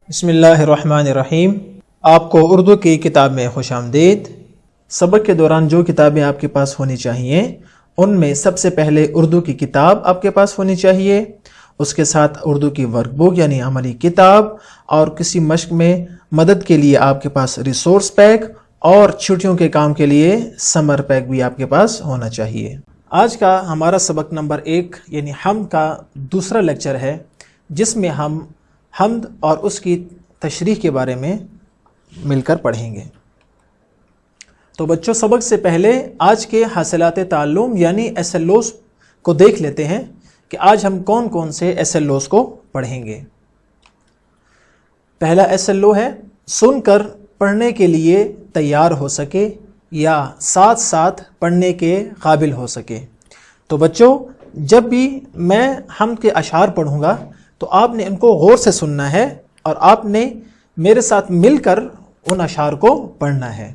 بسم اللہ الرحمن الرحیم۔ آپ کو اردو کی کتاب میں خوش آمدید۔ سبق کے دوران جو کتابیں آپ کے پاس ہونی چاہیے ان میں سب سے پہلے اردو کی کتاب آپ کے پاس ہونی چاہیے، اس کے ساتھ اردو کی ورک بک یعنی عملی کتاب، اور کسی مشق میں مدد کے لیے آپ کے پاس ریسورس پیک، اور چھٹیوں کے کام کے لیے سمر پیک بھی آپ کے پاس ہونا چاہیے۔ آج کا ہمارا سبق نمبر 1 یعنی حمد کا دوسرا لیکچر ہے، جس میں ہم حمد اور اس کی تشریح کے بارے میں مل کر پڑھیں گے۔ تو بچوں، سبق سے پہلے آج کے حاصلات تعلم یعنی SLOs کو دیکھ لیتے ہیں کہ آج ہم کون کون سے SLOs کو پڑھیں گے۔ پہلا SLO ہے سن کر پڑھنے کے لیے تیار ہو سکے یا ساتھ ساتھ پڑھنے کے قابل ہو سکے۔ تو بچوں، جب بھی میں حمد کے اشعار پڑھوں گا تو آپ نے ان کو غور سے سننا ہے اور آپ نے میرے ساتھ مل کر ان اشعار کو پڑھنا ہے۔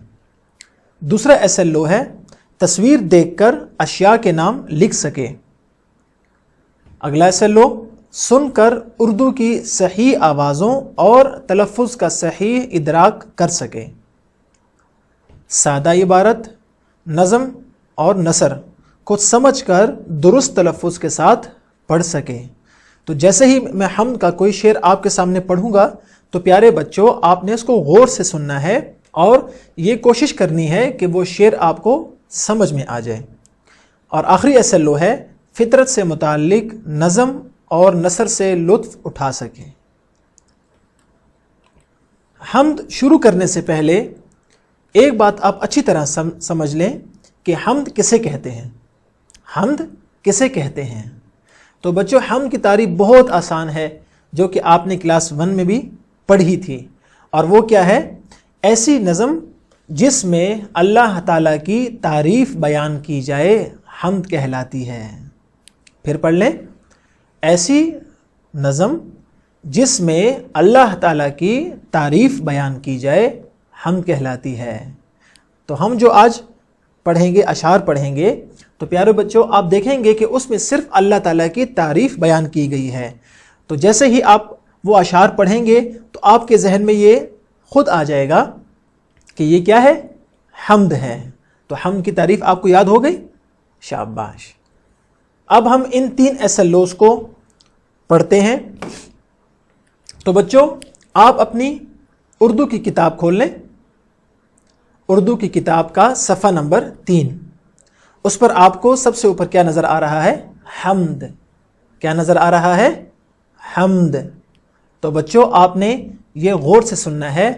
دوسرا SLO ہے تصویر دیکھ کر اشیاء کے نام لکھ سکے۔ اگلا SLO سن کر اردو کی صحیح آوازوں اور تلفظ کا صحیح ادراک کر سکے۔ سادہ عبارت، نظم اور نثر کو سمجھ کر درست تلفظ کے ساتھ پڑھ سکے۔ تو جیسے ہی میں حمد کا کوئی شعر آپ کے سامنے پڑھوں گا تو پیارے بچوں، آپ نے اس کو غور سے سننا ہے اور یہ کوشش کرنی ہے کہ وہ شعر آپ کو سمجھ میں آ جائے۔ اور آخری SLO ہے فطرت سے متعلق نظم اور نثر سے لطف اٹھا سکے۔ حمد شروع کرنے سے پہلے ایک بات آپ اچھی طرح سمجھ لیں کہ حمد کسے کہتے ہیں۔ حمد کسے کہتے ہیں؟ تو بچوں، حمد کی تعریف بہت آسان ہے، جو کہ آپ نے کلاس 1 میں بھی پڑھی تھی، اور وہ کیا ہے؟ ایسی نظم جس میں اللہ تعالیٰ کی تعریف بیان کی جائے حمد کہلاتی ہے۔ پھر پڑھ لیں، ایسی نظم جس میں اللہ تعالیٰ کی تعریف بیان کی جائے حمد کہلاتی ہے۔ تو ہم جو آج پڑھیں گے، اشعار پڑھیں گے، تو پیارے بچوں آپ دیکھیں گے کہ اس میں صرف اللہ تعالیٰ کی تعریف بیان کی گئی ہے۔ تو جیسے ہی آپ وہ اشعار پڑھیں گے تو آپ کے ذہن میں یہ خود آ جائے گا کہ یہ کیا ہے؟ حمد ہے۔ تو حمد کی تعریف آپ کو یاد ہو گئی؟ شاباش۔ اب ہم ان 3 SLOs کو پڑھتے ہیں۔ تو بچوں، آپ اپنی اردو کی کتاب کھول لیں۔ اردو کی کتاب کا صفحہ نمبر 3، اس پر آپ کو سب سے اوپر کیا نظر آ رہا ہے؟ حمد۔ کیا نظر آ رہا ہے؟ حمد۔ تو بچوں، آپ نے یہ غور سے سننا ہے،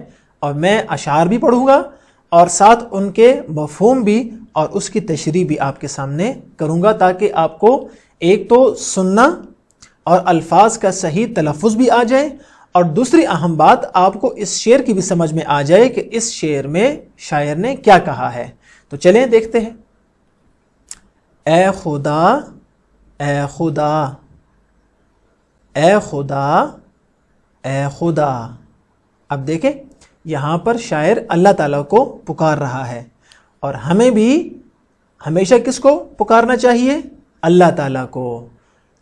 اور میں اشعار بھی پڑھوں گا اور ساتھ ان کے مفہوم بھی اور اس کی تشریح بھی آپ کے سامنے کروں گا، تاکہ آپ کو ایک تو سننا اور الفاظ کا صحیح تلفظ بھی آ جائے، اور دوسری اہم بات آپ کو اس شعر کی بھی سمجھ میں آ جائے کہ اس شعر میں شاعر نے کیا کہا ہے۔ تو چلیں دیکھتے ہیں۔ اے خدا، اے خدا، اے خدا، اے خدا۔ اب دیکھیں، یہاں پر شاعر اللہ تعالیٰ کو پکار رہا ہے، اور ہمیں بھی ہمیشہ کس کو پکارنا چاہیے؟ اللہ تعالیٰ کو،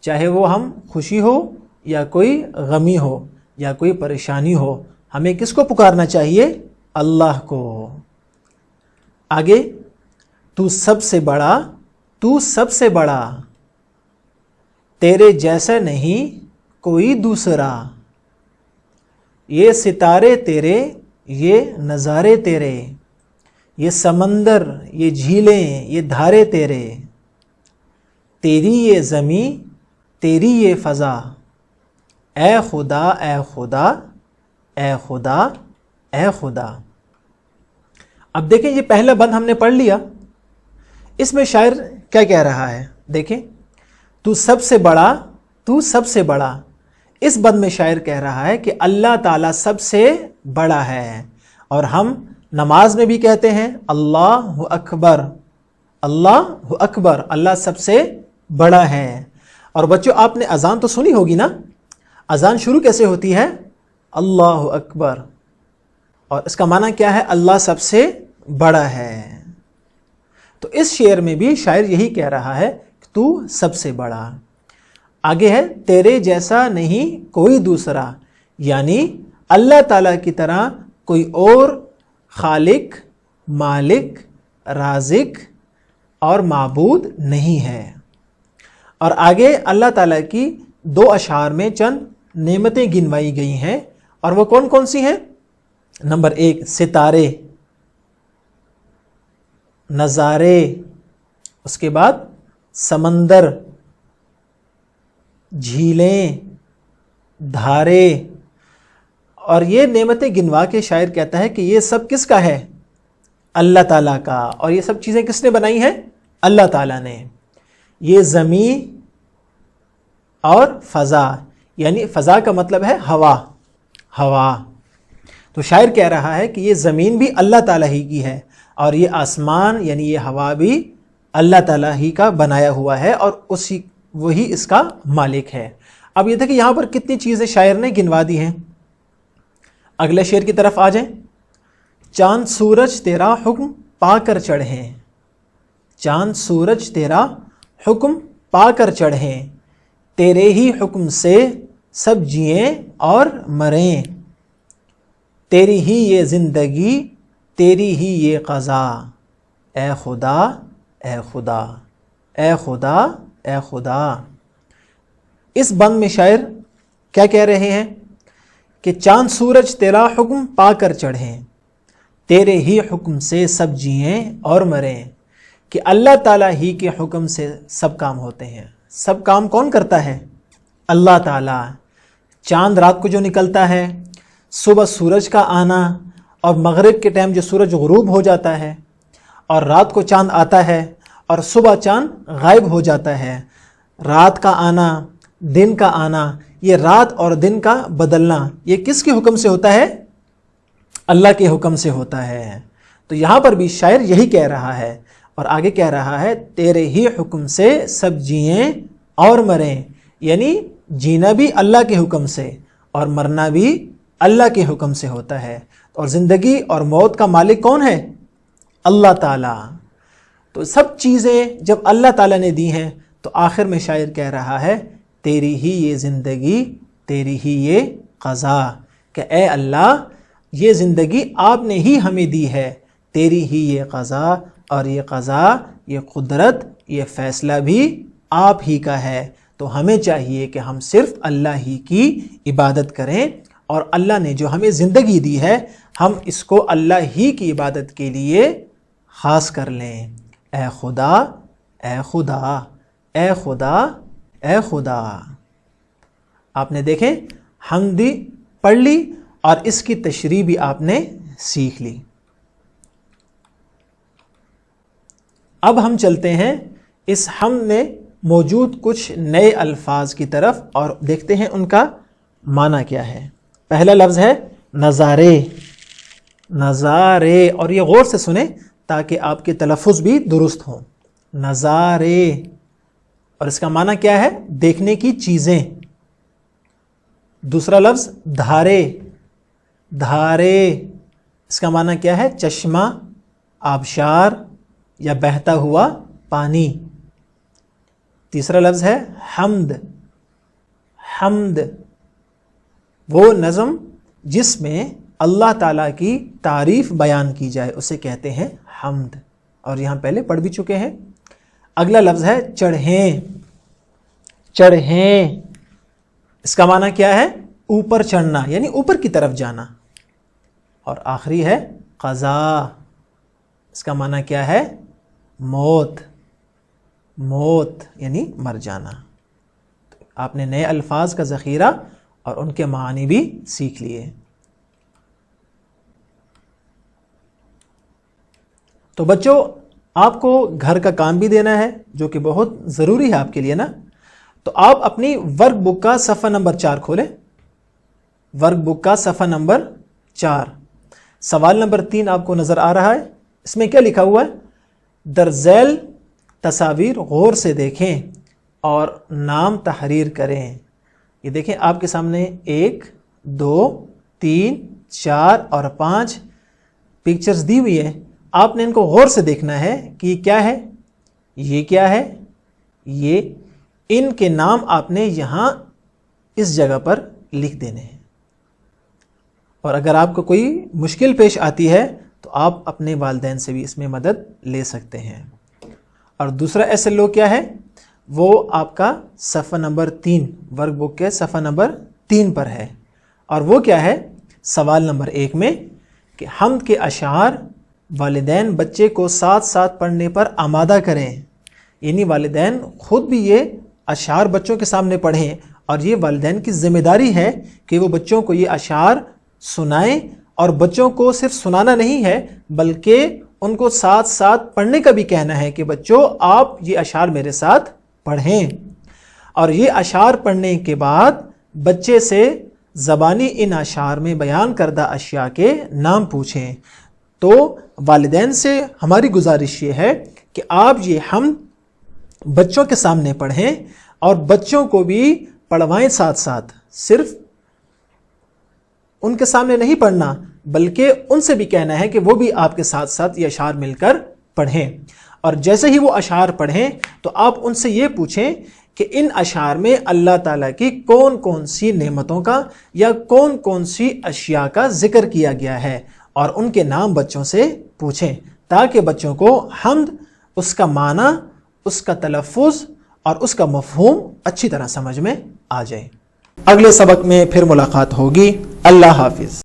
چاہے وہ ہم خوشی ہو یا کوئی غمی ہو یا کوئی پریشانی ہو، ہمیں کس کو پکارنا چاہیے؟ اللہ کو۔ آگے، تو سب سے بڑا، تو سب سے بڑا، تیرے جیسا نہیں کوئی دوسرا، یہ ستارے تیرے، یہ نظارے تیرے، یہ سمندر، یہ جھیلیں، یہ دھارے تیرے، تیری یہ زمیں، تیری یہ فضا، اے خدا، اے خدا، اے خدا، اے خدا۔ اب دیکھیں، یہ پہلا بند ہم نے پڑھ لیا۔ اس میں شاعر کیا کہہ رہا ہے؟ دیکھیں، تو سب سے بڑا، تو سب سے بڑا۔ اس بند میں شاعر کہہ رہا ہے کہ اللہ تعالیٰ سب سے بڑا ہے، اور ہم نماز میں بھی کہتے ہیں اللہ اکبر، اللہ اکبر، اللہ سب سے بڑا ہے۔ اور بچوں، آپ نے اذان تو سنی ہوگی نا؟ اذان شروع کیسے ہوتی ہے؟ اللہ اکبر، اور اس کا معنی کیا ہے؟ اللہ سب سے بڑا ہے۔ تو اس شعر میں بھی شاعر یہی کہہ رہا ہے کہ تو سب سے بڑا۔ آگے ہے تیرے جیسا نہیں کوئی دوسرا، یعنی اللہ تعالیٰ کی طرح کوئی اور خالق، مالک، رازق اور معبود نہیں ہے۔ اور آگے اللہ تعالیٰ کی 2 اشعار میں چند نعمتیں گنوائی گئی ہیں، اور وہ کون کون سی ہیں؟ نمبر 1 ستارے، نظارے، اس کے بعد سمندر، جھیلیں، دھارے۔ اور یہ نعمتیں گنوا کے شاعر کہتا ہے کہ یہ سب کس کا ہے؟ اللہ تعالیٰ کا۔ اور یہ سب چیزیں کس نے بنائی ہیں؟ اللہ تعالیٰ نے۔ یہ زمین اور فضا، یعنی فضا کا مطلب ہے ہوا، ہوا۔ تو شاعر کہہ رہا ہے کہ یہ زمین بھی اللہ تعالیٰ ہی کی ہے، اور یہ آسمان یعنی یہ ہوا بھی اللہ تعالیٰ ہی کا بنایا ہوا ہے، اور وہی اس کا مالک ہے۔ اب یہ تھا کہ یہاں پر کتنی چیزیں شاعر نے گنوا دی ہیں۔ اگلے شعر کی طرف آ جائیں۔ چاند سورج تیرا حکم پا کر چڑھیں، چاند سورج تیرا حکم پا کر چڑھیں، تیرے ہی حکم سے سب جئیں اور مریں، تیری ہی یہ زندگی تیری ہی یہ قضا، اے خدا اے خدا اے خدا اے خدا۔ اس بند میں شاعر کیا کہہ رہے ہیں کہ چاند سورج تیرا حکم پا کر چڑھیں، تیرے ہی حکم سے سب جئیں اور مریں، کہ اللہ تعالیٰ ہی کے حکم سے سب کام ہوتے ہیں۔ سب کام کون کرتا ہے؟ اللہ تعالیٰ۔ چاند رات کو جو نکلتا ہے، صبح سورج کا آنا، اور مغرب کے ٹائم جو سورج غروب ہو جاتا ہے، اور رات کو چاند آتا ہے، اور صبح چاند غائب ہو جاتا ہے۔ رات کا آنا، دن کا آنا، یہ رات اور دن کا بدلنا، یہ کس کے حکم سے ہوتا ہے؟ اللہ کے حکم سے ہوتا ہے۔ تو یہاں پر بھی شاعر یہی کہہ رہا ہے، اور آگے کہہ رہا ہے تیرے ہی حکم سے سب جئیں اور مریں، یعنی جینا بھی اللہ کے حکم سے اور مرنا بھی اللہ کے حکم سے ہوتا ہے۔ اور زندگی اور موت کا مالک کون ہے؟ اللہ تعالیٰ۔ تو سب چیزیں جب اللہ تعالیٰ نے دی ہیں، تو آخر میں شاعر کہہ رہا ہے تیری ہی یہ زندگی تیری ہی یہ قضا، کہ اے اللہ یہ زندگی آپ نے ہی ہمیں دی ہے، تیری ہی یہ قضا، اور یہ قضا، یہ قدرت، یہ فیصلہ بھی آپ ہی کا ہے۔ تو ہمیں چاہیے کہ ہم صرف اللہ ہی کی عبادت کریں، اور اللہ نے جو ہمیں زندگی دی ہے ہم اس کو اللہ ہی کی عبادت کے لیے خاص کر لیں۔ اے خدا اے خدا اے خدا اے خدا۔ آپ نے دیکھیں حمدی پڑھ لی، اور اس کی تشریح بھی آپ نے سیکھ لی۔ اب ہم چلتے ہیں اس حمد میں موجود کچھ نئے الفاظ کی طرف، اور دیکھتے ہیں ان کا معنی کیا ہے۔ پہلا لفظ ہے نظارے، نظارے، اور یہ غور سے سنیں تاکہ آپ کے تلفظ بھی درست ہوں۔ نظارے، اور اس کا معنی کیا ہے؟ دیکھنے کی چیزیں۔ دوسرا لفظ دھارے، دھارے، اس کا معنی کیا ہے؟ چشمہ، آبشار یا بہتا ہوا پانی۔ تیسرا لفظ ہے حمد، حمد، وہ نظم جس میں اللہ تعالیٰ کی تعریف بیان کی جائے اسے کہتے ہیں حمد، اور یہاں پہلے پڑھ بھی چکے ہیں۔ اگلا لفظ ہے چڑھیں، چڑھیں، اس کا معنی کیا ہے؟ اوپر چڑھنا، یعنی اوپر کی طرف جانا۔ اور آخری ہے قضا، اس کا معنی کیا ہے؟ موت، موت یعنی مر جانا۔ آپ نے نئے الفاظ کا ذخیرہ اور ان کے معنی بھی سیکھ لیے۔ تو بچوں، آپ کو گھر کا کام بھی دینا ہے جو کہ بہت ضروری ہے آپ کے لیے نا۔ تو آپ اپنی ورک بک کا صفحہ نمبر 4 کھولیں، ورک بک کا صفحہ نمبر 4، سوال نمبر 3 آپ کو نظر آ رہا ہے۔ اس میں کیا لکھا ہوا ہے؟ در ذیل تصاویر غور سے دیکھیں اور نام تحریر کریں۔ یہ دیکھیں آپ کے سامنے 1 2 3 4 اور 5 پکچرز دی ہوئی ہیں۔ آپ نے ان کو غور سے دیکھنا ہے کہ یہ کیا ہے، یہ کیا ہے، یہ ان کے نام آپ نے یہاں اس جگہ پر لکھ دینے ہیں۔ اور اگر آپ کو کوئی مشکل پیش آتی ہے تو آپ اپنے والدین سے بھی اس میں مدد لے سکتے ہیں۔ اور دوسرا SLO کیا ہے؟ وہ آپ کا صفحہ نمبر 3 ورک بک کے صفحہ نمبر 3 پر ہے، اور وہ کیا ہے؟ سوال نمبر 1 میں کہ حمد کے اشعار والدین بچے کو ساتھ ساتھ پڑھنے پر آمادہ کریں، یعنی والدین خود بھی یہ اشعار بچوں کے سامنے پڑھیں، اور یہ والدین کی ذمہ داری ہے کہ وہ بچوں کو یہ اشعار سنائیں، اور بچوں کو صرف سنانا نہیں ہے بلکہ ان کو ساتھ ساتھ پڑھنے کا بھی کہنا ہے کہ بچوں آپ یہ اشعار میرے ساتھ پڑھیں، اور یہ اشعار پڑھنے کے بعد بچے سے زبانی ان اشعار میں بیان کردہ اشیاء کے نام پوچھیں۔ تو والدین سے ہماری گزارش یہ ہے کہ آپ یہ حمد بچوں کے سامنے پڑھیں، اور بچوں کو بھی پڑھوائیں ساتھ ساتھ، صرف ان کے سامنے نہیں پڑھنا بلکہ ان سے بھی کہنا ہے کہ وہ بھی آپ کے ساتھ ساتھ یہ اشعار مل کر پڑھیں، اور جیسے ہی وہ اشعار پڑھیں تو آپ ان سے یہ پوچھیں کہ ان اشعار میں اللہ تعالیٰ کی کون کون سی نعمتوں کا یا کون کون سی اشیاء کا ذکر کیا گیا ہے، اور ان کے نام بچوں سے پوچھیں تاکہ بچوں کو حمد، اس کا معنی، اس کا تلفظ اور اس کا مفہوم اچھی طرح سمجھ میں آ جائے۔ اگلے سبق میں پھر ملاقات ہوگی۔ اللہ حافظ۔